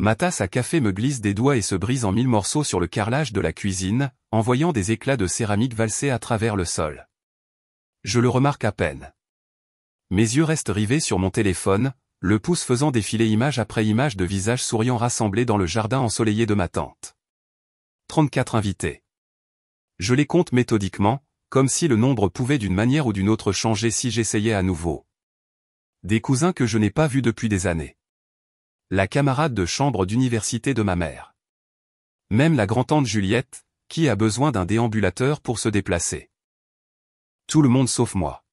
Ma tasse à café me glisse des doigts et se brise en 1000 morceaux sur le carrelage de la cuisine, envoyant des éclats de céramique valser à travers le sol. Je le remarque à peine. Mes yeux restent rivés sur mon téléphone, le pouce faisant défiler image après image de visages souriants rassemblés dans le jardin ensoleillé de ma tante. 34 invités. Je les compte méthodiquement, comme si le nombre pouvait d'une manière ou d'une autre changer si j'essayais à nouveau. Des cousins que je n'ai pas vus depuis des années. La camarade de chambre d'université de ma mère. Même la grand-tante Juliette, qui a besoin d'un déambulateur pour se déplacer. Tout le monde sauf moi.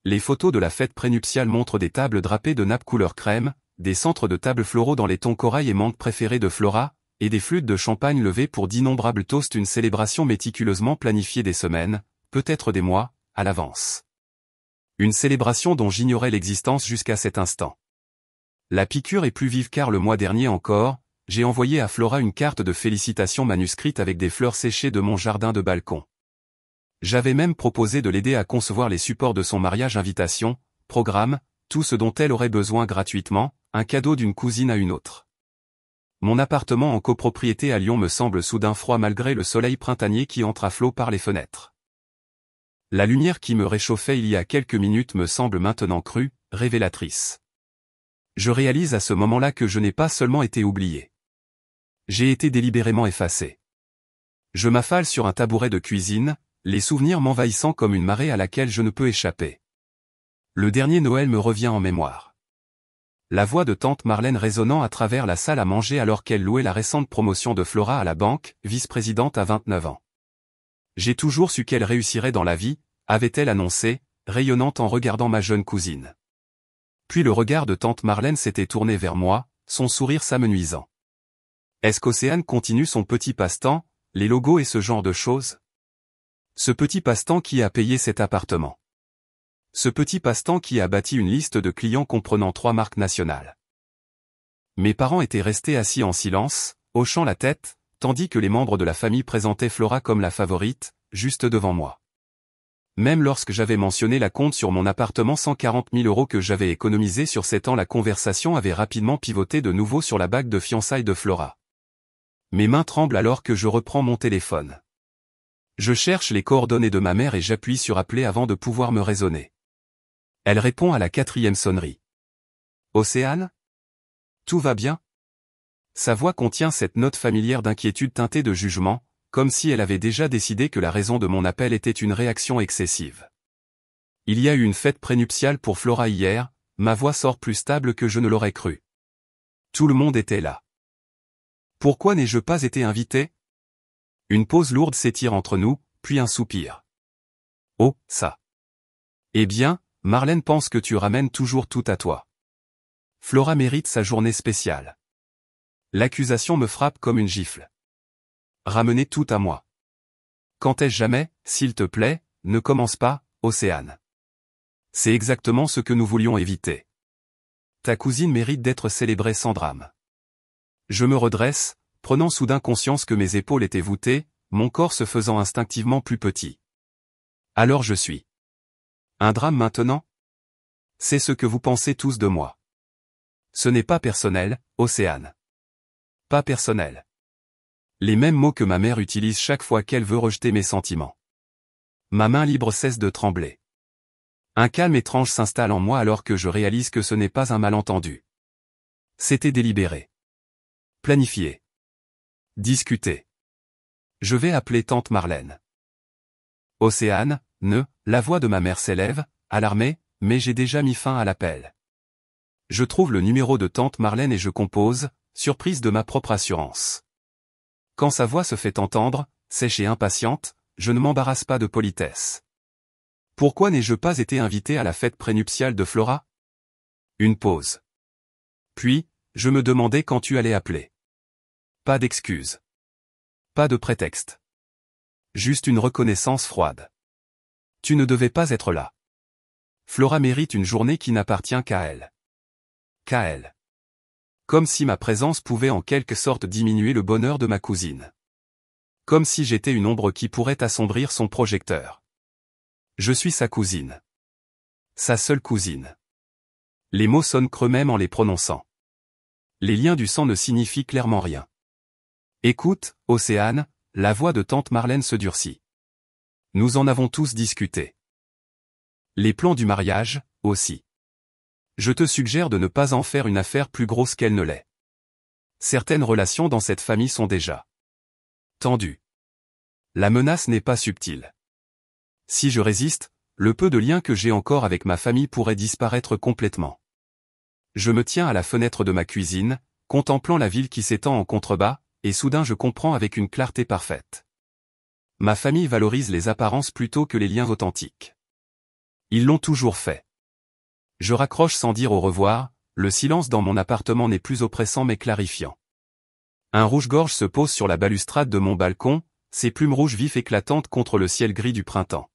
Les photos de la fête prénuptiale montrent des tables drapées de nappes couleur crème, des centres de tables floraux dans les tons corail et menthe préférés de Flora, et des flûtes de champagne levées pour d'innombrables toasts, une célébration méticuleusement planifiée des semaines, peut-être des mois, à l'avance. Une célébration dont j'ignorais l'existence jusqu'à cet instant. La piqûre est plus vive car le mois dernier encore, j'ai envoyé à Flora une carte de félicitations manuscrite avec des fleurs séchées de mon jardin de balcon. J'avais même proposé de l'aider à concevoir les supports de son mariage, invitation, programme, tout ce dont elle aurait besoin gratuitement, un cadeau d'une cousine à une autre. Mon appartement en copropriété à Lyon me semble soudain froid malgré le soleil printanier qui entre à flot par les fenêtres. La lumière qui me réchauffait il y a quelques minutes me semble maintenant crue, révélatrice. Je réalise à ce moment-là que je n'ai pas seulement été oublié. J'ai été délibérément effacé. Je m'affale sur un tabouret de cuisine, les souvenirs m'envahissant comme une marée à laquelle je ne peux échapper. Le dernier Noël me revient en mémoire. La voix de tante Marlène résonnant à travers la salle à manger alors qu'elle louait la récente promotion de Flora à la banque, vice-présidente à 29 ans. J'ai toujours su qu'elle réussirait dans la vie, avait-elle annoncé, rayonnante en regardant ma jeune cousine. Puis le regard de tante Marlène s'était tourné vers moi, son sourire s'amenuisant. Est-ce qu'Océane continue son petit passe-temps, les logos et ce genre de choses? Ce petit passe-temps qui a payé cet appartement. Ce petit passe-temps qui a bâti une liste de clients comprenant 3 marques nationales. Mes parents étaient restés assis en silence, hochant la tête, tandis que les membres de la famille présentaient Flora comme la favorite, juste devant moi. Même lorsque j'avais mentionné la compte sur mon appartement 140 000 € que j'avais économisé sur 7 ans, la conversation avait rapidement pivoté de nouveau sur la bague de fiançailles de Flora. Mes mains tremblent alors que je reprends mon téléphone. Je cherche les coordonnées de ma mère et j'appuie sur appeler avant de pouvoir me raisonner. Elle répond à la 4e sonnerie. Océane? Tout va bien? Sa voix contient cette note familière d'inquiétude teintée de jugement, comme si elle avait déjà décidé que la raison de mon appel était une réaction excessive. Il y a eu une fête prénuptiale pour Flora hier, ma voix sort plus stable que je ne l'aurais cru. Tout le monde était là. Pourquoi n'ai-je pas été invité? Une pause lourde s'étire entre nous, puis un soupir. Oh, ça. Eh bien, Marlène pense que tu ramènes toujours tout à toi. Flora mérite sa journée spéciale. L'accusation me frappe comme une gifle. Ramener tout à moi. Quand est-ce jamais, s'il te plaît, ne commence pas, Océane. C'est exactement ce que nous voulions éviter. Ta cousine mérite d'être célébrée sans drame. Je me redresse, prenant soudain conscience que mes épaules étaient voûtées, mon corps se faisant instinctivement plus petit. Alors je suis. Un drame maintenant? C'est ce que vous pensez tous de moi. Ce n'est pas personnel, Océane. Pas personnel. Les mêmes mots que ma mère utilise chaque fois qu'elle veut rejeter mes sentiments. Ma main libre cesse de trembler. Un calme étrange s'installe en moi alors que je réalise que ce n'est pas un malentendu. C'était délibéré. Planifié. Discuté. Je vais appeler tante Marlène. Océane, la voix de ma mère s'élève, alarmée, mais j'ai déjà mis fin à l'appel. Je trouve le numéro de tante Marlène et je compose, surprise de ma propre assurance. Quand sa voix se fait entendre, sèche et impatiente, je ne m'embarrasse pas de politesse. Pourquoi n'ai-je pas été invité à la fête prénuptiale de Flora? Une pause. Puis, je me demandais quand tu allais appeler. Pas d'excuse. Pas de prétexte. Juste une reconnaissance froide. Tu ne devais pas être là. Flora mérite une journée qui n'appartient qu'à elle. Qu'à elle. Comme si ma présence pouvait en quelque sorte diminuer le bonheur de ma cousine. Comme si j'étais une ombre qui pourrait assombrir son projecteur. Je suis sa cousine. Sa seule cousine. Les mots sonnent creux même en les prononçant. Les liens du sang ne signifient clairement rien. Écoute, Océane, la voix de tante Marlène se durcit. Nous en avons tous discuté. Les plans du mariage, aussi. Je te suggère de ne pas en faire une affaire plus grosse qu'elle ne l'est. Certaines relations dans cette famille sont déjà tendues. La menace n'est pas subtile. Si je résiste, le peu de lien que j'ai encore avec ma famille pourrait disparaître complètement. Je me tiens à la fenêtre de ma cuisine, contemplant la ville qui s'étend en contrebas, et soudain je comprends avec une clarté parfaite. Ma famille valorise les apparences plutôt que les liens authentiques. Ils l'ont toujours fait. Je raccroche sans dire au revoir, le silence dans mon appartement n'est plus oppressant mais clarifiant. Un rouge-gorge se pose sur la balustrade de mon balcon, ses plumes rouges vifs éclatantes contre le ciel gris du printemps.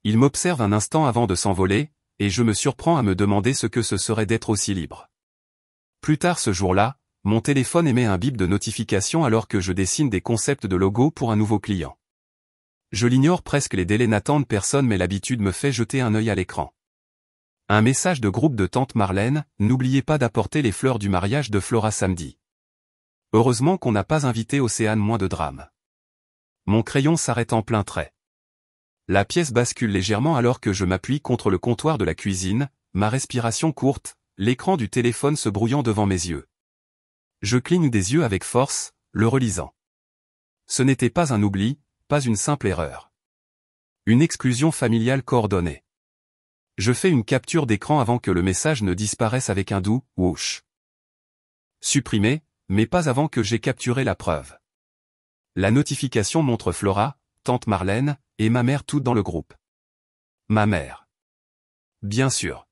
Il m'observe un instant avant de s'envoler, et je me surprends à me demander ce que ce serait d'être aussi libre. Plus tard ce jour-là, mon téléphone émet un bip de notification alors que je dessine des concepts de logo pour un nouveau client. Je l'ignore presque, les délais n'attendent personne mais l'habitude me fait jeter un œil à l'écran. Un message de groupe de tante Marlène, n'oubliez pas d'apporter les fleurs du mariage de Flora samedi. Heureusement qu'on n'a pas invité Océane, moins de drame. Mon crayon s'arrête en plein trait. La pièce bascule légèrement alors que je m'appuie contre le comptoir de la cuisine, ma respiration courte, l'écran du téléphone se brouillant devant mes yeux. Je cligne des yeux avec force, le relisant. Ce n'était pas un oubli, pas une simple erreur. Une exclusion familiale coordonnée. Je fais une capture d'écran avant que le message ne disparaisse avec un doux « whoosh ». Supprimé, mais pas avant que j'aie capturé la preuve. La notification montre Flora, tante Marlène, et ma mère toutes dans le groupe. Ma mère. Bien sûr.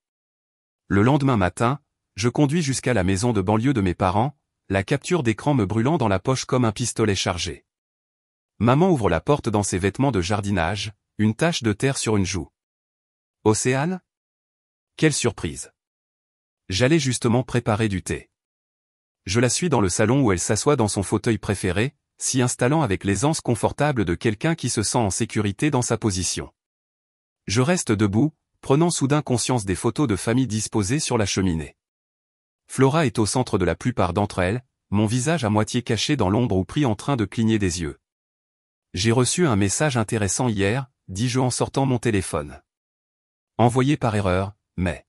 Le lendemain matin, je conduis jusqu'à la maison de banlieue de mes parents, la capture d'écran me brûlant dans la poche comme un pistolet chargé. Maman ouvre la porte dans ses vêtements de jardinage, une tache de terre sur une joue. Océane ? Quelle surprise. J'allais justement préparer du thé. Je la suis dans le salon où elle s'assoit dans son fauteuil préféré, s'y installant avec l'aisance confortable de quelqu'un qui se sent en sécurité dans sa position. Je reste debout, prenant soudain conscience des photos de famille disposées sur la cheminée. Flora est au centre de la plupart d'entre elles, mon visage à moitié caché dans l'ombre ou pris en train de cligner des yeux. J'ai reçu un message intéressant hier, dis-je en sortant mon téléphone. Envoyé par erreur, mais...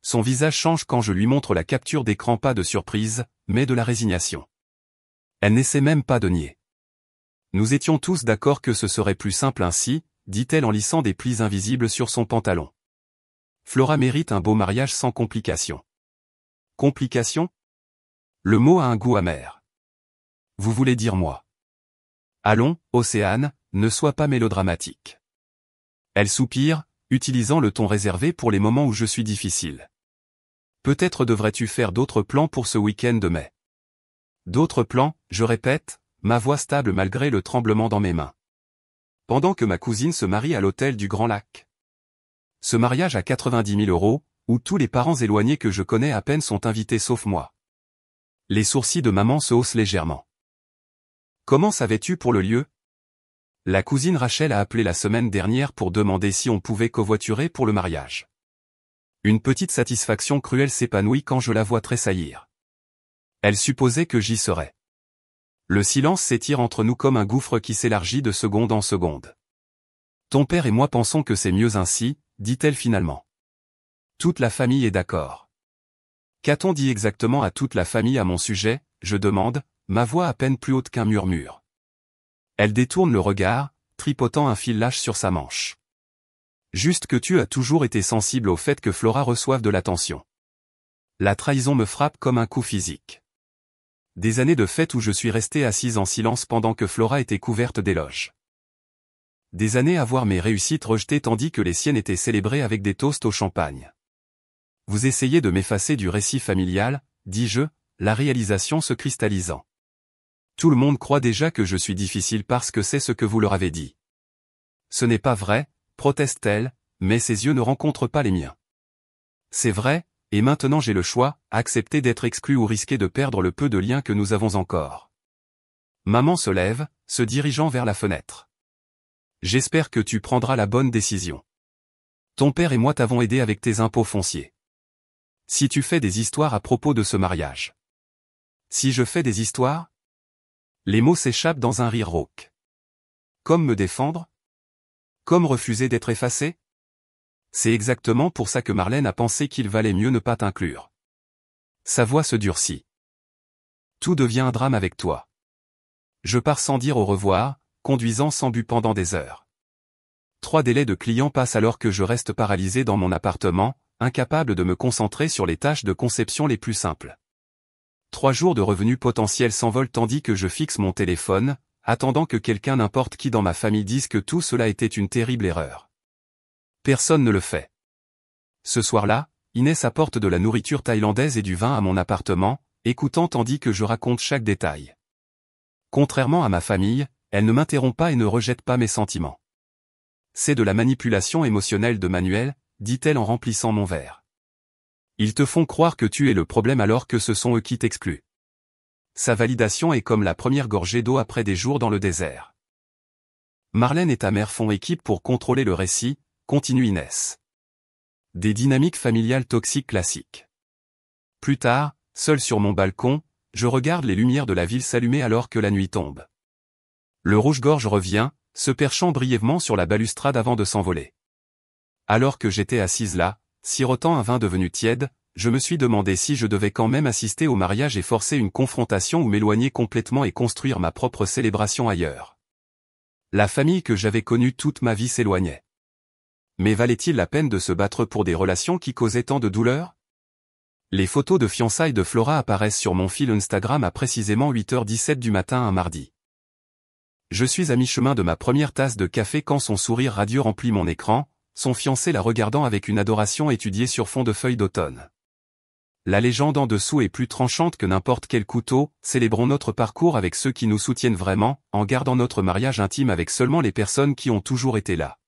Son visage change quand je lui montre la capture d'écran, pas de surprise, mais de la résignation. Elle n'essaie même pas de nier. Nous étions tous d'accord que ce serait plus simple ainsi, dit-elle en lissant des plis invisibles sur son pantalon. Flora mérite un beau mariage sans complications. Complications ? Le mot a un goût amer. Vous voulez dire moi. Allons, Océane, ne sois pas mélodramatique. Elle soupire, utilisant le ton réservé pour les moments où je suis difficile. Peut-être devrais-tu faire d'autres plans pour ce week-end de mai. D'autres plans, je répète, ma voix stable malgré le tremblement dans mes mains. Pendant que ma cousine se marie à l'hôtel du Grand Lac. Ce mariage à 90 000 €, où tous les parents éloignés que je connais à peine sont invités sauf moi. Les sourcils de maman se haussent légèrement. Comment savais-tu pour le lieu ? La cousine Rachel a appelé la semaine dernière pour demander si on pouvait covoiturer pour le mariage. Une petite satisfaction cruelle s'épanouit quand je la vois tressaillir. Elle supposait que j'y serais. Le silence s'étire entre nous comme un gouffre qui s'élargit de seconde en seconde. Ton père et moi pensons que c'est mieux ainsi, dit-elle finalement. Toute la famille est d'accord. Qu'a-t-on dit exactement à toute la famille à mon sujet, je demande, ma voix à peine plus haute qu'un murmure. Elle détourne le regard, tripotant un fil lâche sur sa manche. Juste que tu as toujours été sensible au fait que Flora reçoive de l'attention. La trahison me frappe comme un coup physique. Des années de fête où je suis resté assise en silence pendant que Flora était couverte d'éloges. Des années à voir mes réussites rejetées tandis que les siennes étaient célébrées avec des toasts au champagne. Vous essayez de m'effacer du récit familial, dis-je, la réalisation se cristallisant. Tout le monde croit déjà que je suis difficile parce que c'est ce que vous leur avez dit. Ce n'est pas vrai, proteste-t-elle, mais ses yeux ne rencontrent pas les miens. C'est vrai, et maintenant j'ai le choix, accepter d'être exclu ou risquer de perdre le peu de lien que nous avons encore. Maman se lève, se dirigeant vers la fenêtre. J'espère que tu prendras la bonne décision. Ton père et moi t'avons aidé avec tes impôts fonciers. Si tu fais des histoires à propos de ce mariage. Si je fais des histoires? Les mots s'échappent dans un rire rauque. Comme me défendre? Comme refuser d'être effacé? C'est exactement pour ça que Marlène a pensé qu'il valait mieux ne pas t'inclure. Sa voix se durcit. Tout devient un drame avec toi. Je pars sans dire au revoir, conduisant sans but pendant des heures. 3 délais de clients passent alors que je reste paralysé dans mon appartement, incapable de me concentrer sur les tâches de conception les plus simples. 3 jours de revenus potentiels s'envolent tandis que je fixe mon téléphone, attendant que quelqu'un n'importe qui dans ma famille dise que tout cela était une terrible erreur. Personne ne le fait. Ce soir-là, Inès apporte de la nourriture thaïlandaise et du vin à mon appartement, écoutant tandis que je raconte chaque détail. Contrairement à ma famille, elle ne m'interrompt pas et ne rejette pas mes sentiments. C'est de la manipulation émotionnelle de Manuel, dit-elle en remplissant mon verre. Ils te font croire que tu es le problème alors que ce sont eux qui t'excluent. Sa validation est comme la première gorgée d'eau après des jours dans le désert. Marlène et ta mère font équipe pour contrôler le récit, continue Inès. Des dynamiques familiales toxiques classiques. Plus tard, seul sur mon balcon, je regarde les lumières de la ville s'allumer alors que la nuit tombe. Le rouge-gorge revient, se perchant brièvement sur la balustrade avant de s'envoler. Alors que j'étais assise là, sirotant un vin devenu tiède, je me suis demandé si je devais quand même assister au mariage et forcer une confrontation ou m'éloigner complètement et construire ma propre célébration ailleurs. La famille que j'avais connue toute ma vie s'éloignait. Mais valait-il la peine de se battre pour des relations qui causaient tant de douleur? Les photos de fiançailles de Flora apparaissent sur mon fil Instagram à précisément 8h17 du matin un mardi. Je suis à mi-chemin de ma première tasse de café quand son sourire radieux remplit mon écran, son fiancé la regardant avec une adoration étudiée sur fond de feuilles d'automne. La légende en dessous est plus tranchante que n'importe quel couteau, célébrons notre parcours avec ceux qui nous soutiennent vraiment, en gardant notre mariage intime avec seulement les personnes qui ont toujours été là.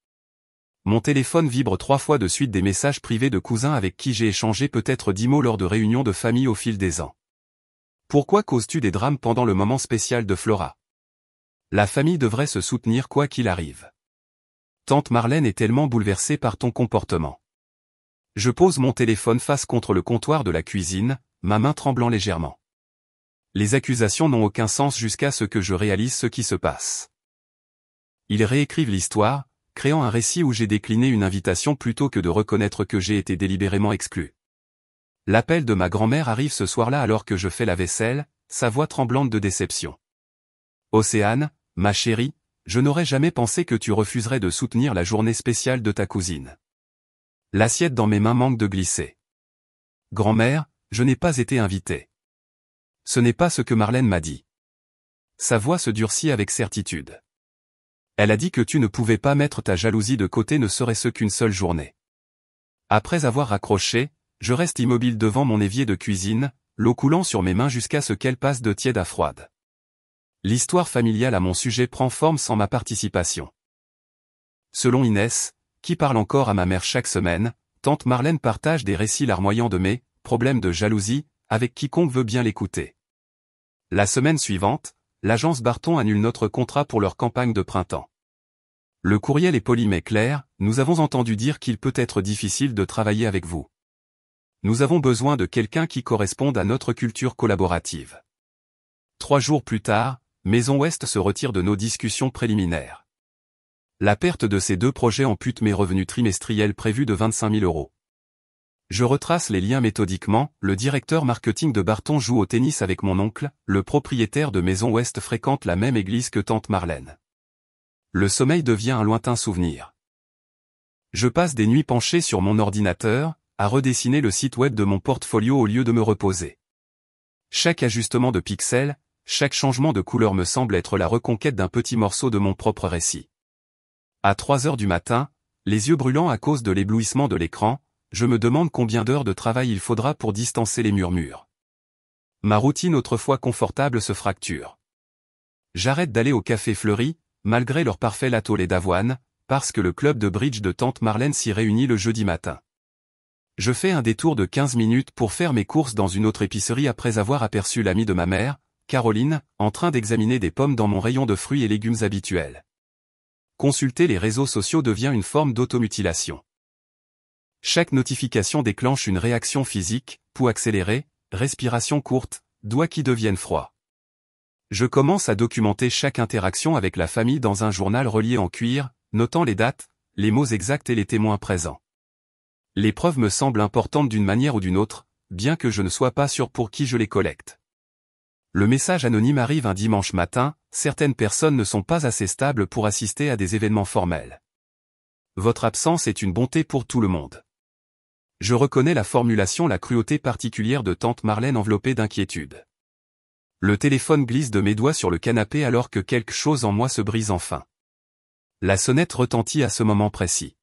Mon téléphone vibre 3 fois de suite des messages privés de cousins avec qui j'ai échangé peut-être 10 mots lors de réunions de famille au fil des ans. Pourquoi causes-tu des drames pendant le moment spécial de Flora? La famille devrait se soutenir quoi qu'il arrive. Tante Marlène est tellement bouleversée par ton comportement. Je pose mon téléphone face contre le comptoir de la cuisine, ma main tremblant légèrement. Les accusations n'ont aucun sens jusqu'à ce que je réalise ce qui se passe. Ils réécrivent l'histoire, créant un récit où j'ai décliné une invitation plutôt que de reconnaître que j'ai été délibérément exclu. L'appel de ma grand-mère arrive ce soir-là alors que je fais la vaisselle, sa voix tremblante de déception. Océane, ma chérie, je n'aurais jamais pensé que tu refuserais de soutenir la journée spéciale de ta cousine. L'assiette dans mes mains manque de glisser. Grand-mère, je n'ai pas été invité. Ce n'est pas ce que Marlène m'a dit. Sa voix se durcit avec certitude. Elle a dit que tu ne pouvais pas mettre ta jalousie de côté ne serait-ce qu'une seule journée. Après avoir raccroché, je reste immobile devant mon évier de cuisine, l'eau coulant sur mes mains jusqu'à ce qu'elle passe de tiède à froide. L'histoire familiale à mon sujet prend forme sans ma participation. Selon Inès, qui parle encore à ma mère chaque semaine, tante Marlène partage des récits larmoyants de mes problèmes de jalousie, avec quiconque veut bien l'écouter. La semaine suivante, l'agence Barton annule notre contrat pour leur campagne de printemps. Le courriel est poli mais clair, nous avons entendu dire qu'il peut être difficile de travailler avec vous. Nous avons besoin de quelqu'un qui corresponde à notre culture collaborative. 3 jours plus tard, Maison Ouest se retire de nos discussions préliminaires. La perte de ces 2 projets ampute mes revenus trimestriels prévus de 25 000 €. Je retrace les liens méthodiquement, le directeur marketing de Barton joue au tennis avec mon oncle, le propriétaire de Maison Ouest fréquente la même église que tante Marlène. Le sommeil devient un lointain souvenir. Je passe des nuits penché sur mon ordinateur, à redessiner le site web de mon portfolio au lieu de me reposer. Chaque ajustement de pixels, chaque changement de couleur me semble être la reconquête d'un petit morceau de mon propre récit. À 3 heures du matin, les yeux brûlants à cause de l'éblouissement de l'écran, je me demande combien d'heures de travail il faudra pour distancer les murmures. Ma routine autrefois confortable se fracture. J'arrête d'aller au café Fleury, malgré leur parfait latte au lait d'avoine, parce que le club de bridge de tante Marlène s'y réunit le jeudi matin. Je fais un détour de 15 minutes pour faire mes courses dans une autre épicerie après avoir aperçu l'amie de ma mère, Caroline, en train d'examiner des pommes dans mon rayon de fruits et légumes habituel. Consulter les réseaux sociaux devient une forme d'automutilation. Chaque notification déclenche une réaction physique, pouls accélérés, respiration courte, doigts qui deviennent froids. Je commence à documenter chaque interaction avec la famille dans un journal relié en cuir, notant les dates, les mots exacts et les témoins présents. Les preuves me semblent importantes d'une manière ou d'une autre, bien que je ne sois pas sûr pour qui je les collecte. Le message anonyme arrive un dimanche matin, certaines personnes ne sont pas assez stables pour assister à des événements formels. Votre absence est une bonté pour tout le monde. Je reconnais la formulation, la cruauté particulière de tante Marlène enveloppée d'inquiétude. Le téléphone glisse de mes doigts sur le canapé alors que quelque chose en moi se brise enfin. La sonnette retentit à ce moment précis.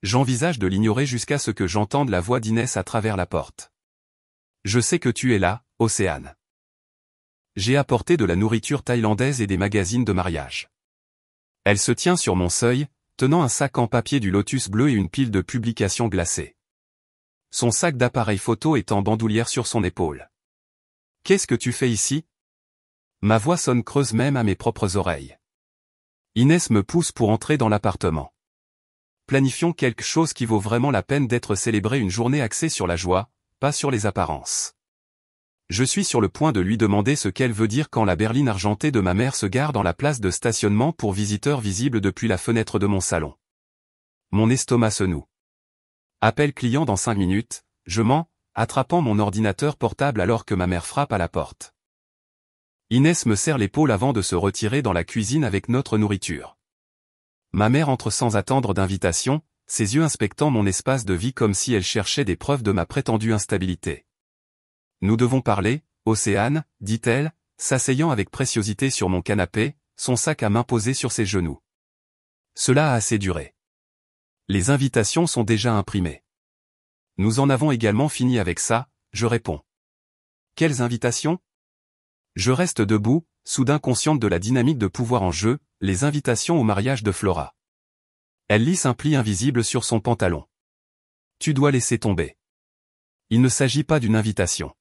J'envisage de l'ignorer jusqu'à ce que j'entende la voix d'Inès à travers la porte. Je sais que tu es là, Océane. J'ai apporté de la nourriture thaïlandaise et des magazines de mariage. Elle se tient sur mon seuil, tenant un sac en papier du Lotus bleu et une pile de publications glacées. Son sac d'appareil photo est en bandoulière sur son épaule. « Qu'est-ce que tu fais ici ?» Ma voix sonne creuse même à mes propres oreilles. Inès me pousse pour entrer dans l'appartement. Planifions quelque chose qui vaut vraiment la peine d'être célébré, une journée axée sur la joie, pas sur les apparences. Je suis sur le point de lui demander ce qu'elle veut dire quand la berline argentée de ma mère se gare dans la place de stationnement pour visiteurs visible depuis la fenêtre de mon salon. Mon estomac se noue. Appel client dans 5 minutes, je mens, attrapant mon ordinateur portable alors que ma mère frappe à la porte. Inès me serre l'épaule avant de se retirer dans la cuisine avec notre nourriture. Ma mère entre sans attendre d'invitation, ses yeux inspectant mon espace de vie comme si elle cherchait des preuves de ma prétendue instabilité. « Nous devons parler, Océane, dit-elle, s'asseyant avec préciosité sur mon canapé, son sac à main posé sur ses genoux. Cela a assez duré. Les invitations sont déjà imprimées. Nous en avons également fini avec ça, je réponds. Quelles invitations ? Je reste debout, soudain consciente de la dynamique de pouvoir en jeu, les invitations au mariage de Flora. Elle lisse un pli invisible sur son pantalon. Tu dois laisser tomber. Il ne s'agit pas d'une invitation.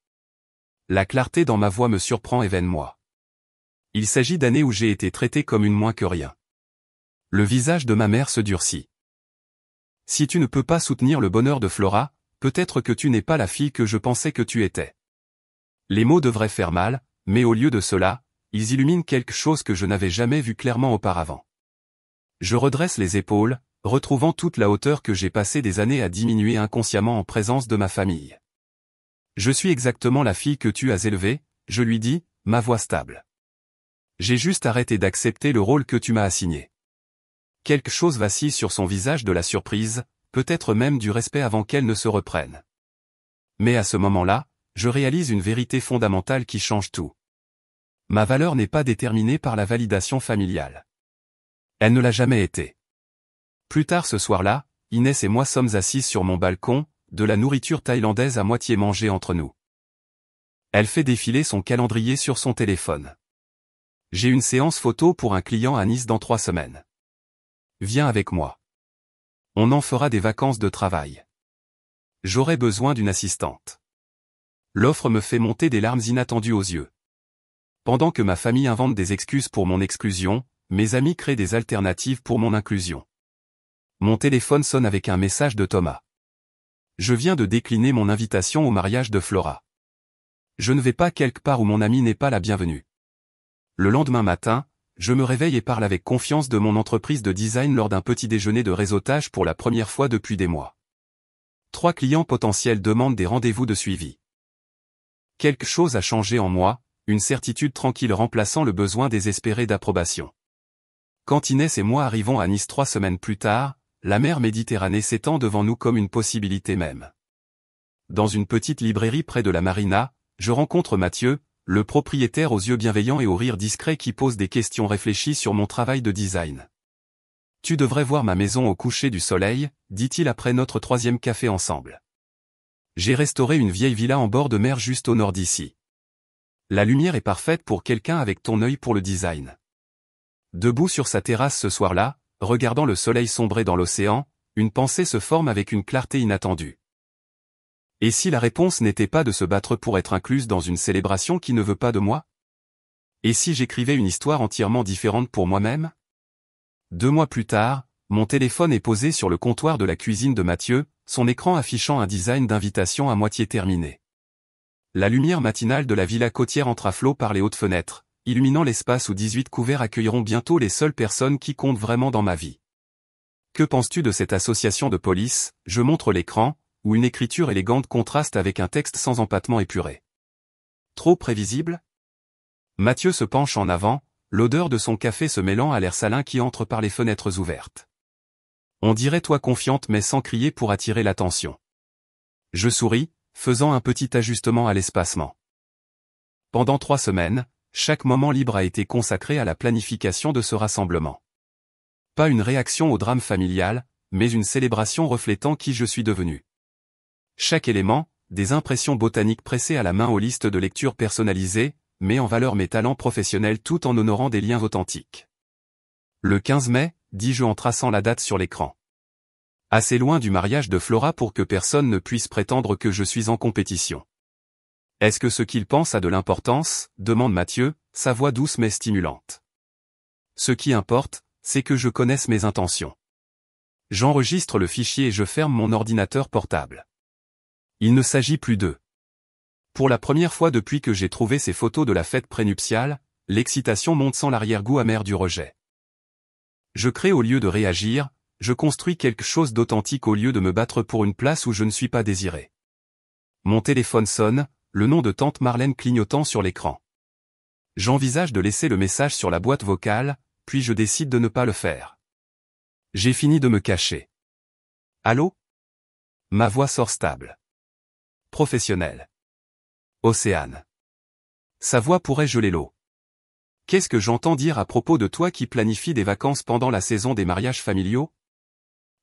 La clarté dans ma voix me surprend et veine-moi. Il s'agit d'années où j'ai été traité comme une moins que rien. Le visage de ma mère se durcit. Si tu ne peux pas soutenir le bonheur de Flora, peut-être que tu n'es pas la fille que je pensais que tu étais. Les mots devraient faire mal, mais au lieu de cela, ils illuminent quelque chose que je n'avais jamais vu clairement auparavant. Je redresse les épaules, retrouvant toute la hauteur que j'ai passé des années à diminuer inconsciemment en présence de ma famille. Je suis exactement la fille que tu as élevée, je lui dis, ma voix stable. J'ai juste arrêté d'accepter le rôle que tu m'as assigné. Quelque chose vacille sur son visage, de la surprise, peut-être même du respect avant qu'elle ne se reprenne. Mais à ce moment-là, je réalise une vérité fondamentale qui change tout. Ma valeur n'est pas déterminée par la validation familiale. Elle ne l'a jamais été. Plus tard ce soir-là, Inès et moi sommes assises sur mon balcon, de la nourriture thaïlandaise à moitié mangée entre nous. Elle fait défiler son calendrier sur son téléphone. J'ai une séance photo pour un client à Nice dans 3 semaines. Viens avec moi. On en fera des vacances de travail. J'aurai besoin d'une assistante. L'offre me fait monter des larmes inattendues aux yeux. Pendant que ma famille invente des excuses pour mon exclusion, mes amis créent des alternatives pour mon inclusion. Mon téléphone sonne avec un message de Thomas. Je viens de décliner mon invitation au mariage de Flora. Je ne vais pas quelque part où mon ami n'est pas la bienvenue. Le lendemain matin, je me réveille et parle avec confiance de mon entreprise de design lors d'un petit déjeuner de réseautage pour la première fois depuis des mois. 3 clients potentiels demandent des rendez-vous de suivi. Quelque chose a changé en moi, une certitude tranquille remplaçant le besoin désespéré d'approbation. Quand Inès et moi arrivons à Nice 3 semaines plus tard, la mer Méditerranée s'étend devant nous comme une possibilité même. Dans une petite librairie près de la marina, je rencontre Mathieu, le propriétaire aux yeux bienveillants et au rire discret qui pose des questions réfléchies sur mon travail de design. « Tu devrais voir ma maison au coucher du soleil », dit-il après notre 3e café ensemble. J'ai restauré une vieille villa en bord de mer juste au nord d'ici. La lumière est parfaite pour quelqu'un avec ton œil pour le design. Debout sur sa terrasse ce soir-là, regardant le soleil sombrer dans l'océan, une pensée se forme avec une clarté inattendue. Et si la réponse n'était pas de se battre pour être incluse dans une célébration qui ne veut pas de moi? Et si j'écrivais une histoire entièrement différente pour moi-même? 2 mois plus tard, mon téléphone est posé sur le comptoir de la cuisine de Mathieu, son écran affichant un design d'invitation à moitié terminé. La lumière matinale de la villa côtière entre à flot par les hautes fenêtres, illuminant l'espace où 18 couverts accueilleront bientôt les seules personnes qui comptent vraiment dans ma vie. Que penses-tu de cette association de police? Je montre l'écran, où une écriture élégante contraste avec un texte sans empattement épuré. Trop prévisible? Mathieu se penche en avant, l'odeur de son café se mêlant à l'air salin qui entre par les fenêtres ouvertes. On dirait toi confiante mais sans crier pour attirer l'attention. Je souris, faisant un petit ajustement à l'espacement. Pendant 3 semaines, chaque moment libre a été consacré à la planification de ce rassemblement. Pas une réaction au drame familial, mais une célébration reflétant qui je suis devenu. Chaque élément, des impressions botaniques pressées à la main aux listes de lecture personnalisées, met en valeur mes talents professionnels tout en honorant des liens authentiques. Le 15 mai, dis-je en traçant la date sur l'écran. Assez loin du mariage de Flora pour que personne ne puisse prétendre que je suis en compétition. Est-ce que ce qu'il pense a de l'importance? Demande Mathieu, sa voix douce mais stimulante. Ce qui importe, c'est que je connaisse mes intentions. J'enregistre le fichier et je ferme mon ordinateur portable. Il ne s'agit plus d'eux. Pour la première fois depuis que j'ai trouvé ces photos de la fête prénuptiale, l'excitation monte sans l'arrière-goût amer du rejet. Je crée au lieu de réagir, je construis quelque chose d'authentique au lieu de me battre pour une place où je ne suis pas désiré. Mon téléphone sonne, le nom de tante Marlène clignotant sur l'écran. J'envisage de laisser le message sur la boîte vocale, puis je décide de ne pas le faire. J'ai fini de me cacher. Allô? Ma voix sort stable. Professionnelle. Océane. Sa voix pourrait geler l'eau. Qu'est-ce que j'entends dire à propos de toi qui planifie des vacances pendant la saison des mariages familiaux?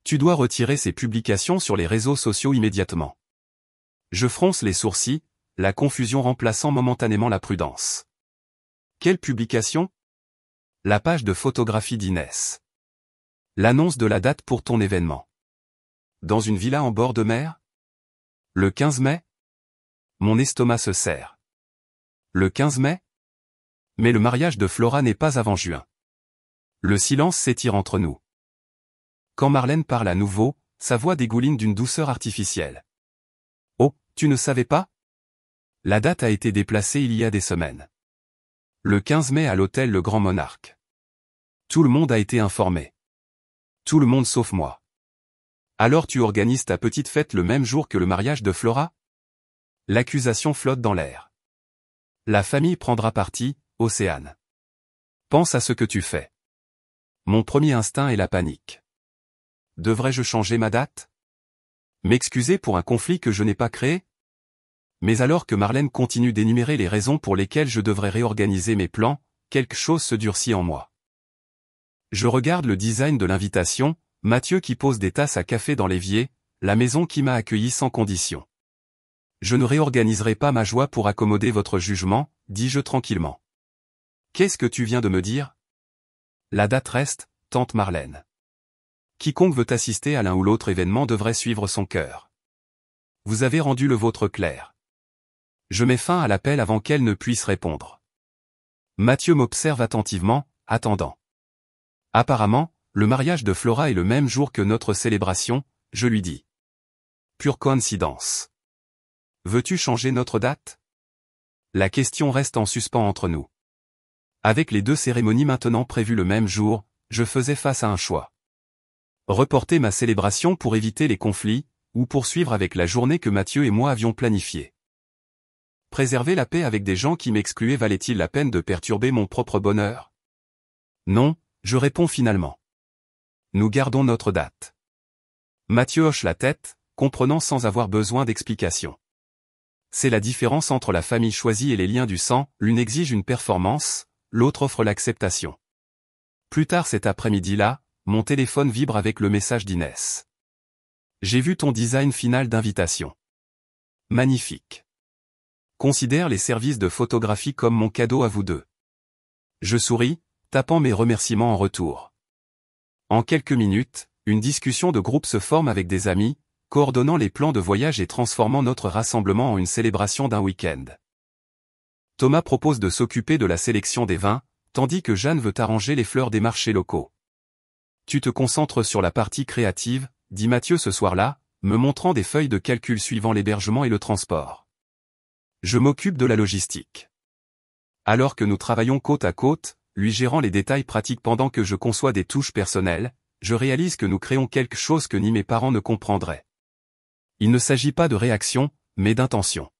Tu dois retirer ces publications sur les réseaux sociaux immédiatement. Je fronce les sourcils, la confusion remplaçant momentanément la prudence. Quelle publication? La page de photographie d'Inès. L'annonce de la date pour ton événement. Dans une villa en bord de mer? Le 15 mai? Mon estomac se serre. Le 15 mai? Mais le mariage de Flora n'est pas avant juin. Le silence s'étire entre nous. Quand Marlène parle à nouveau, sa voix dégouline d'une douceur artificielle. Oh, tu ne savais pas? La date a été déplacée il y a des semaines. Le 15 mai à l'hôtel Le Grand Monarque. Tout le monde a été informé. Tout le monde sauf moi. Alors tu organises ta petite fête le même jour que le mariage de Flora? L'accusation flotte dans l'air. La famille prendra parti, Océane. Pense à ce que tu fais. Mon premier instinct est la panique. Devrais-je changer ma date? M'excuser pour un conflit que je n'ai pas créé? Mais alors que Marlène continue d'énumérer les raisons pour lesquelles je devrais réorganiser mes plans, quelque chose se durcit en moi. Je regarde le design de l'invitation, Mathieu qui pose des tasses à café dans l'évier, la maison qui m'a accueilli sans condition. Je ne réorganiserai pas ma joie pour accommoder votre jugement, dis-je tranquillement. Qu'est-ce que tu viens de me dire? La date reste, tante Marlène. Quiconque veut assister à l'un ou l'autre événement devrait suivre son cœur. Vous avez rendu le vôtre clair. Je mets fin à l'appel avant qu'elle ne puisse répondre. Mathieu m'observe attentivement, attendant. Apparemment, le mariage de Flora est le même jour que notre célébration, je lui dis. Pure coïncidence. Veux-tu changer notre date? La question reste en suspens entre nous. Avec les 2 cérémonies maintenant prévues le même jour, je faisais face à un choix. Reporter ma célébration pour éviter les conflits, ou poursuivre avec la journée que Mathieu et moi avions planifiée. Préserver la paix avec des gens qui m'excluaient valait-il la peine de perturber mon propre bonheur? Non, je réponds finalement. Nous gardons notre date. Mathieu hoche la tête, comprenant sans avoir besoin d'explication. C'est la différence entre la famille choisie et les liens du sang, l'une exige une performance, l'autre offre l'acceptation. Plus tard cet après-midi-là, mon téléphone vibre avec le message d'Inès. J'ai vu ton design final d'invitation. Magnifique. Considère les services de photographie comme mon cadeau à vous deux. Je souris, tapant mes remerciements en retour. En quelques minutes, une discussion de groupe se forme avec des amis, coordonnant les plans de voyage et transformant notre rassemblement en une célébration d'un week-end. Thomas propose de s'occuper de la sélection des vins, tandis que Jeanne veut arranger les fleurs des marchés locaux. Tu te concentres sur la partie créative, dit Mathieu ce soir-là, me montrant des feuilles de calcul suivant l'hébergement et le transport. Je m'occupe de la logistique. Alors que nous travaillons côte à côte, lui gérant les détails pratiques pendant que je conçois des touches personnelles, je réalise que nous créons quelque chose que ni mes parents ne comprendraient. Il ne s'agit pas de réaction, mais d'intention.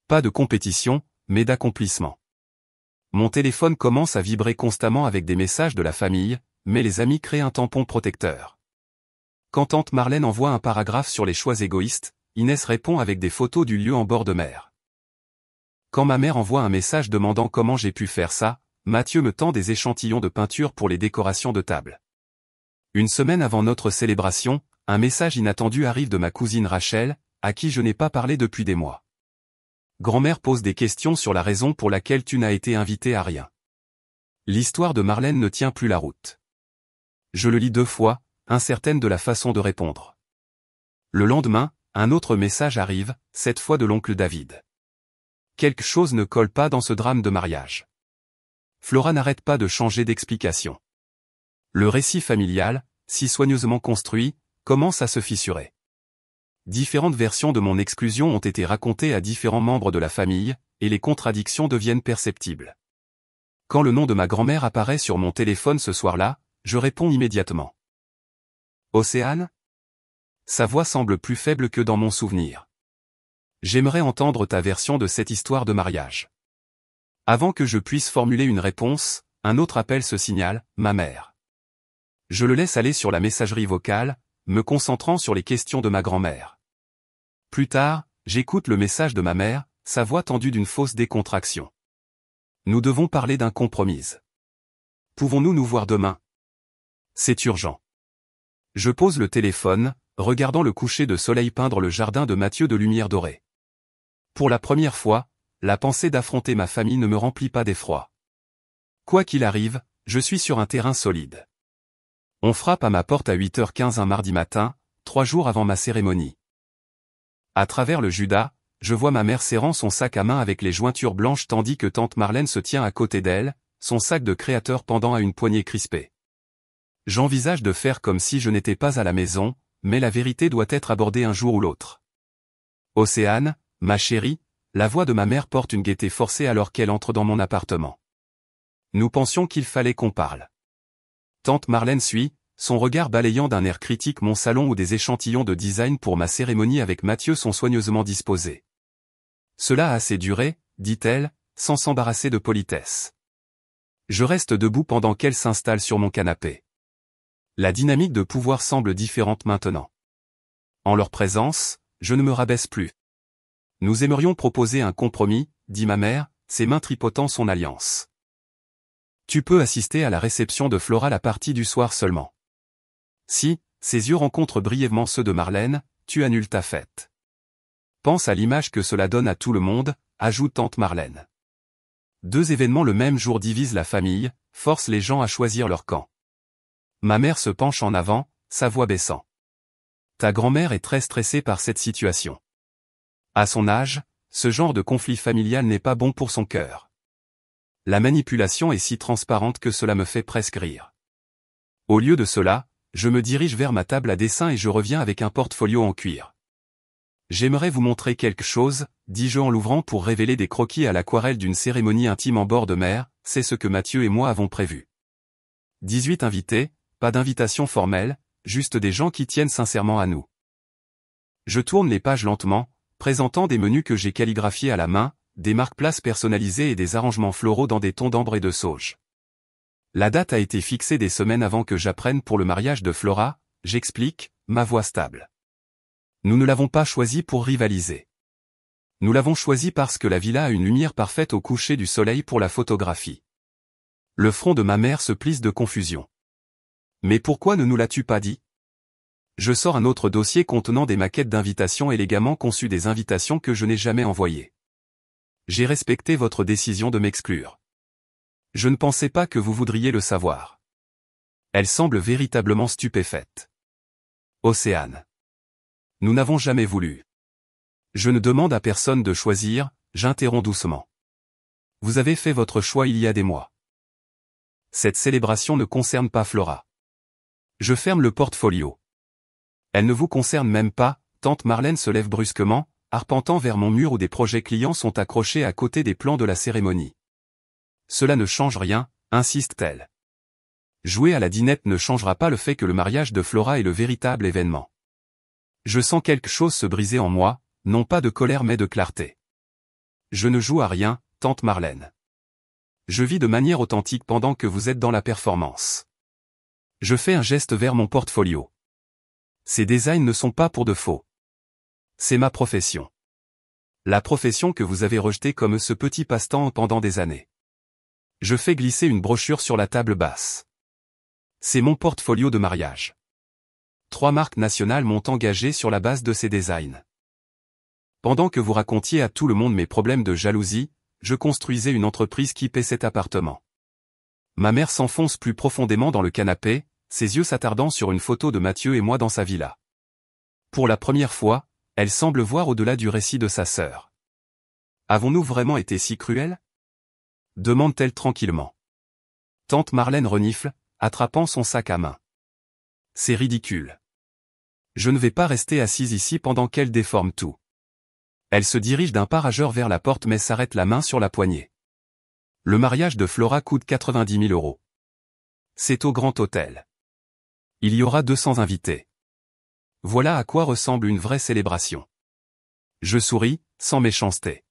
Pas de compétition, mais d'accomplissement. Mon téléphone commence à vibrer constamment avec des messages de la famille, mais les amis créent un tampon protecteur. Quand tante Marlène envoie un paragraphe sur les choix égoïstes, Inès répond avec des photos du lieu en bord de mer. Quand ma mère envoie un message demandant comment j'ai pu faire ça, Mathieu me tend des échantillons de peinture pour les décorations de table. Une semaine avant notre célébration, un message inattendu arrive de ma cousine Rachel, à qui je n'ai pas parlé depuis des mois. Grand-mère pose des questions sur la raison pour laquelle tu n'as été invité à rien. L'histoire de Marlène ne tient plus la route. Je le lis 2 fois, incertaine de la façon de répondre. Le lendemain, un autre message arrive, cette fois de l'oncle David. Quelque chose ne colle pas dans ce drame de mariage. Flora n'arrête pas de changer d'explication. Le récit familial, si soigneusement construit, commence à se fissurer. Différentes versions de mon exclusion ont été racontées à différents membres de la famille, et les contradictions deviennent perceptibles. Quand le nom de ma grand-mère apparaît sur mon téléphone ce soir-là, je réponds immédiatement. Océane ? Sa voix semble plus faible que dans mon souvenir. J'aimerais entendre ta version de cette histoire de mariage. Avant que je puisse formuler une réponse, un autre appel se signale, ma mère. Je le laisse aller sur la messagerie vocale, me concentrant sur les questions de ma grand-mère. Plus tard, j'écoute le message de ma mère, sa voix tendue d'une fausse décontraction. Nous devons parler d'un compromis. Pouvons-nous nous voir demain ? C'est urgent. Je pose le téléphone, regardant le coucher de soleil peindre le jardin de Mathieu de lumière dorée. Pour la première fois, la pensée d'affronter ma famille ne me remplit pas d'effroi. Quoi qu'il arrive, je suis sur un terrain solide. On frappe à ma porte à 8h15 un mardi matin, 3 jours avant ma cérémonie. À travers le Judas, je vois ma mère serrant son sac à main avec les jointures blanches tandis que tante Marlène se tient à côté d'elle, son sac de créateur pendant à une poignée crispée. J'envisage de faire comme si je n'étais pas à la maison, mais la vérité doit être abordée un jour ou l'autre. Océane, ma chérie, la voix de ma mère porte une gaieté forcée alors qu'elle entre dans mon appartement. Nous pensions qu'il fallait qu'on parle. Tante Marlène suit, son regard balayant d'un air critique mon salon où des échantillons de design pour ma cérémonie avec Mathieu sont soigneusement disposés. Cela a assez duré, dit-elle, sans s'embarrasser de politesse. Je reste debout pendant qu'elle s'installe sur mon canapé. La dynamique de pouvoir semble différente maintenant. En leur présence, je ne me rabaisse plus. Nous aimerions proposer un compromis, dit ma mère, ses mains tripotant son alliance. Tu peux assister à la réception de Flora la partie du soir seulement. Si, ses yeux rencontrent brièvement ceux de Marlène, tu annules ta fête. Pense à l'image que cela donne à tout le monde, ajoute tante Marlène. 2 événements le même jour divisent la famille, forcent les gens à choisir leur camp. Ma mère se penche en avant, sa voix baissant. Ta grand-mère est très stressée par cette situation. À son âge, ce genre de conflit familial n'est pas bon pour son cœur. La manipulation est si transparente que cela me fait presque rire. Au lieu de cela, je me dirige vers ma table à dessin et je reviens avec un portfolio en cuir. J'aimerais vous montrer quelque chose, dis-je en l'ouvrant pour révéler des croquis à l'aquarelle d'une cérémonie intime en bord de mer, c'est ce que Mathieu et moi avons prévu. 18 invités, pas d'invitation formelle, juste des gens qui tiennent sincèrement à nous. Je tourne les pages lentement, présentant des menus que j'ai calligraphiés à la main, des marque-places personnalisées et des arrangements floraux dans des tons d'ambre et de sauge. La date a été fixée des semaines avant que j'apprenne pour le mariage de Flora, j'explique, ma voix stable. Nous ne l'avons pas choisi pour rivaliser. Nous l'avons choisi parce que la villa a une lumière parfaite au coucher du soleil pour la photographie. Le front de ma mère se plisse de confusion. Mais pourquoi ne nous l'as-tu pas dit ? Je sors un autre dossier contenant des maquettes d'invitations élégamment conçues des invitations que je n'ai jamais envoyées. J'ai respecté votre décision de m'exclure. Je ne pensais pas que vous voudriez le savoir. Elle semble véritablement stupéfaite. Océane. Nous n'avons jamais voulu. Je ne demande à personne de choisir, j'interromps doucement. Vous avez fait votre choix il y a des mois. Cette célébration ne concerne pas Flora. Je ferme le portfolio. Elle ne vous concerne même pas, tante Marlène se lève brusquement, arpentant vers mon mur où des projets clients sont accrochés à côté des plans de la cérémonie. Cela ne change rien, insiste-t-elle. Jouer à la dinette ne changera pas le fait que le mariage de Flora est le véritable événement. Je sens quelque chose se briser en moi, non pas de colère mais de clarté. Je ne joue à rien, tante Marlène. Je vis de manière authentique pendant que vous êtes dans la performance. Je fais un geste vers mon portfolio. Ces designs ne sont pas pour de faux. C'est ma profession. La profession que vous avez rejetée comme ce petit passe-temps pendant des années. Je fais glisser une brochure sur la table basse. C'est mon portfolio de mariage. 3 marques nationales m'ont engagé sur la base de ces designs. Pendant que vous racontiez à tout le monde mes problèmes de jalousie, je construisais une entreprise qui paie cet appartement. Ma mère s'enfonce plus profondément dans le canapé, ses yeux s'attardant sur une photo de Mathieu et moi dans sa villa. Pour la première fois, elle semble voir au-delà du récit de sa sœur. Avons-nous vraiment été si cruels ? Demande-t-elle tranquillement. Tante Marlène renifle, attrapant son sac à main. C'est ridicule. Je ne vais pas rester assise ici pendant qu'elle déforme tout. Elle se dirige d'un pas rageur vers la porte mais s'arrête la main sur la poignée. Le mariage de Flora coûte 90 000 €. C'est au Grand Hôtel. Il y aura 200 invités. Voilà à quoi ressemble une vraie célébration. Je souris, sans méchanceté.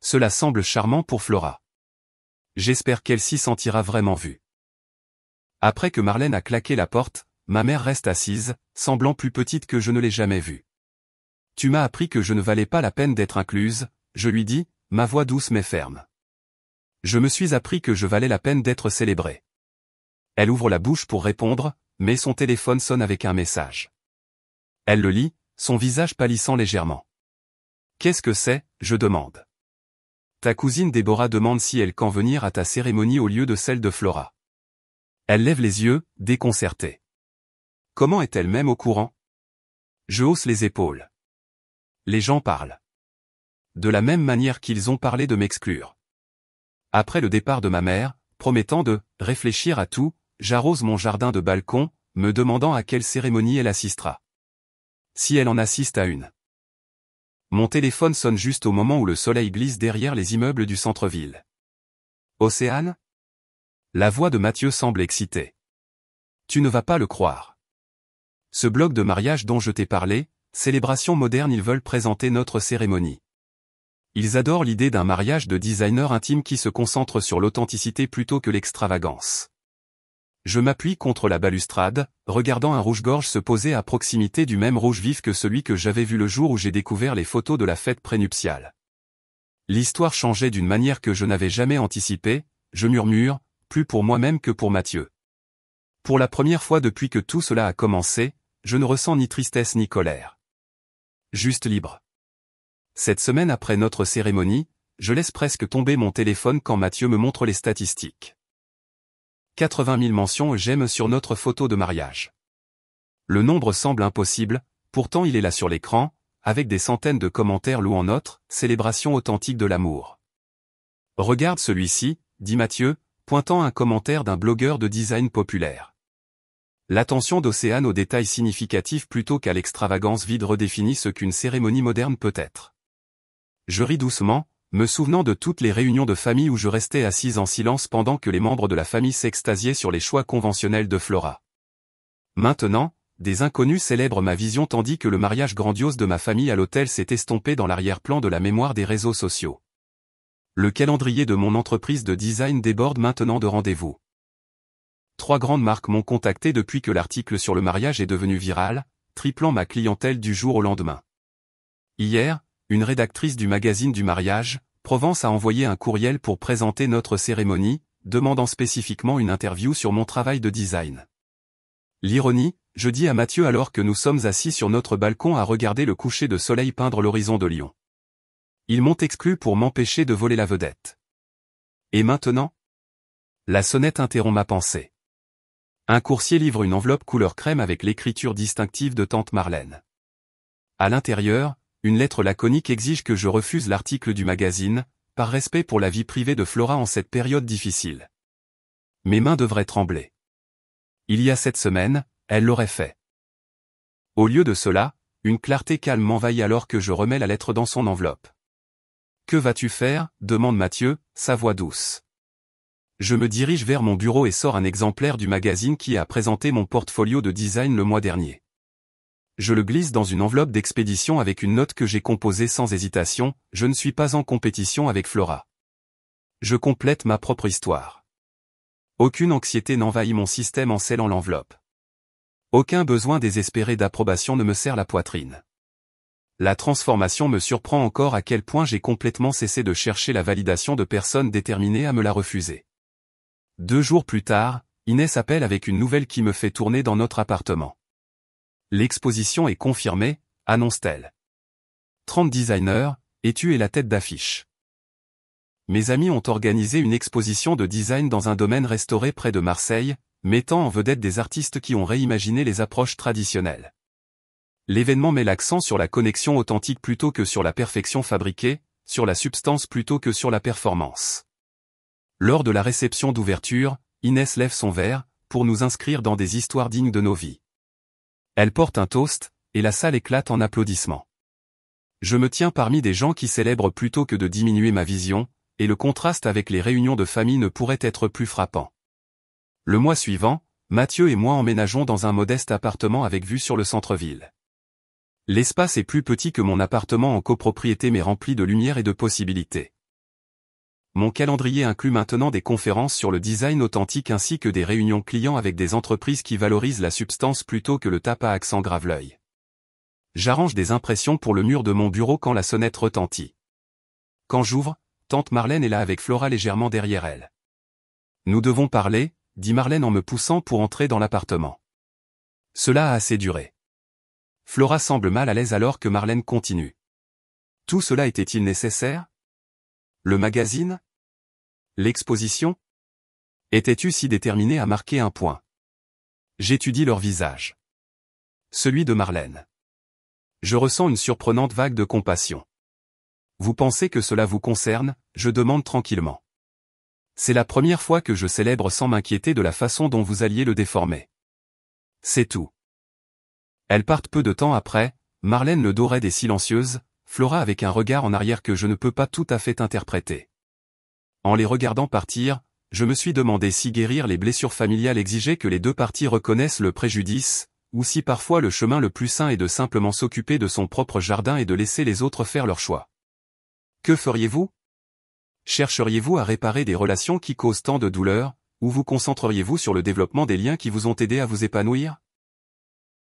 Cela semble charmant pour Flora. J'espère qu'elle s'y sentira vraiment vue. Après que Marlène a claqué la porte, ma mère reste assise, semblant plus petite que je ne l'ai jamais vue. Tu m'as appris que je ne valais pas la peine d'être incluse, je lui dis, ma voix douce mais ferme. Je me suis appris que je valais la peine d'être célébrée. Elle ouvre la bouche pour répondre, mais son téléphone sonne avec un message. Elle le lit, son visage pâlissant légèrement. Qu'est-ce que c'est, je demande. Ta cousine Déborah demande si elle quand venir à ta cérémonie au lieu de celle de Flora. Elle lève les yeux, déconcertée. Comment est-elle même au courant? Je hausse les épaules. Les gens parlent. De la même manière qu'ils ont parlé de m'exclure. Après le départ de ma mère, promettant de réfléchir à tout, j'arrose mon jardin de balcon, me demandant à quelle cérémonie elle assistera. Si elle en assiste à une. Mon téléphone sonne juste au moment où le soleil glisse derrière les immeubles du centre-ville. Océane? La voix de Mathieu semble excitée. Tu ne vas pas le croire. Ce blog de mariage dont je t'ai parlé, célébration moderne, ils veulent présenter notre cérémonie. Ils adorent l'idée d'un mariage de designer intime qui se concentre sur l'authenticité plutôt que l'extravagance. Je m'appuie contre la balustrade, regardant un rouge-gorge se poser à proximité du même rouge vif que celui que j'avais vu le jour où j'ai découvert les photos de la fête prénuptiale. L'histoire changeait d'une manière que je n'avais jamais anticipée, je murmure, plus pour moi-même que pour Mathieu. Pour la première fois depuis que tout cela a commencé, je ne ressens ni tristesse ni colère. Juste libre. Cette semaine après notre cérémonie, je laisse presque tomber mon téléphone quand Mathieu me montre les statistiques. 80 000 mentions j'aime sur notre photo de mariage. Le nombre semble impossible, pourtant il est là sur l'écran, avec des centaines de commentaires louant notre célébration authentique de l'amour. Regarde celui-ci, dit Mathieu, pointant un commentaire d'un blogueur de design populaire. L'attention d'Océane aux détails significatifs plutôt qu'à l'extravagance vide redéfinit ce qu'une cérémonie moderne peut être. Je ris doucement, me souvenant de toutes les réunions de famille où je restais assise en silence pendant que les membres de la famille s'extasiaient sur les choix conventionnels de Flora. Maintenant, des inconnus célèbrent ma vision tandis que le mariage grandiose de ma famille à l'hôtel s'est estompé dans l'arrière-plan de la mémoire des réseaux sociaux. Le calendrier de mon entreprise de design déborde maintenant de rendez-vous. 3 grandes marques m'ont contacté depuis que l'article sur le mariage est devenu viral, triplant ma clientèle du jour au lendemain. Hier, une rédactrice du magazine du mariage, Provence a envoyé un courriel pour présenter notre cérémonie, demandant spécifiquement une interview sur mon travail de design. L'ironie, je dis à Mathieu alors que nous sommes assis sur notre balcon à regarder le coucher de soleil peindre l'horizon de Lyon. Ils m'ont exclu pour m'empêcher de voler la vedette. Et maintenant? La sonnette interrompt ma pensée. Un coursier livre une enveloppe couleur crème avec l'écriture distinctive de tante Marlène. À l'intérieur, une lettre laconique exige que je refuse l'article du magazine, par respect pour la vie privée de Flora en cette période difficile. Mes mains devraient trembler. Il y a 7 semaines, elle l'aurait fait. Au lieu de cela, une clarté calme m'envahit alors que je remets la lettre dans son enveloppe. « Que vas-tu faire ?» demande Mathieu, sa voix douce. Je me dirige vers mon bureau et sors un exemplaire du magazine qui a présenté mon portfolio de design le mois dernier. Je le glisse dans une enveloppe d'expédition avec une note que j'ai composée sans hésitation, je ne suis pas en compétition avec Flora. Je complète ma propre histoire. Aucune anxiété n'envahit mon système en scellant l'enveloppe. Aucun besoin désespéré d'approbation ne me serre la poitrine. La transformation me surprend encore à quel point j'ai complètement cessé de chercher la validation de personnes déterminées à me la refuser. 2 jours plus tard, Inès appelle avec une nouvelle qui me fait tourner dans notre appartement. L'exposition est confirmée, annonce-t-elle. 30 designers, et tu es la tête d'affiche. Mes amis ont organisé une exposition de design dans un domaine restauré près de Marseille, mettant en vedette des artistes qui ont réimaginé les approches traditionnelles. L'événement met l'accent sur la connexion authentique plutôt que sur la perfection fabriquée, sur la substance plutôt que sur la performance. Lors de la réception d'ouverture, Inès lève son verre, pour nous inscrire dans des histoires dignes de nos vies. Elle porte un toast, et la salle éclate en applaudissements. Je me tiens parmi des gens qui célèbrent plutôt que de diminuer ma vision, et le contraste avec les réunions de famille ne pourrait être plus frappant. Le mois suivant, Mathieu et moi emménageons dans un modeste appartement avec vue sur le centre-ville. L'espace est plus petit que mon appartement en copropriété mais rempli de lumière et de possibilités. Mon calendrier inclut maintenant des conférences sur le design authentique ainsi que des réunions clients avec des entreprises qui valorisent la substance plutôt que le tape à accent grave l'œil. J'arrange des impressions pour le mur de mon bureau quand la sonnette retentit. Quand j'ouvre, tante Marlène est là avec Flora légèrement derrière elle. « Nous devons parler », dit Marlène en me poussant pour entrer dans l'appartement. Cela a assez duré. Flora semble mal à l'aise alors que Marlène continue. Tout cela était-il nécessaire? Le magazine? L'exposition? Étais-tu si déterminé à marquer un point? J'étudie leur visage. Celui de Marlène. Je ressens une surprenante vague de compassion. Vous pensez que cela vous concerne? Je demande tranquillement. C'est la première fois que je célèbre sans m'inquiéter de la façon dont vous alliez le déformer. C'est tout. Elles partent peu de temps après, Marlène le dos raide et silencieuse, Flora avec un regard en arrière que je ne peux pas tout à fait interpréter. En les regardant partir, je me suis demandé si guérir les blessures familiales exigeait que les deux parties reconnaissent le préjudice, ou si parfois le chemin le plus sain est de simplement s'occuper de son propre jardin et de laisser les autres faire leur choix. Que feriez-vous? Chercheriez-vous à réparer des relations qui causent tant de douleur, ou vous concentreriez-vous sur le développement des liens qui vous ont aidé à vous épanouir?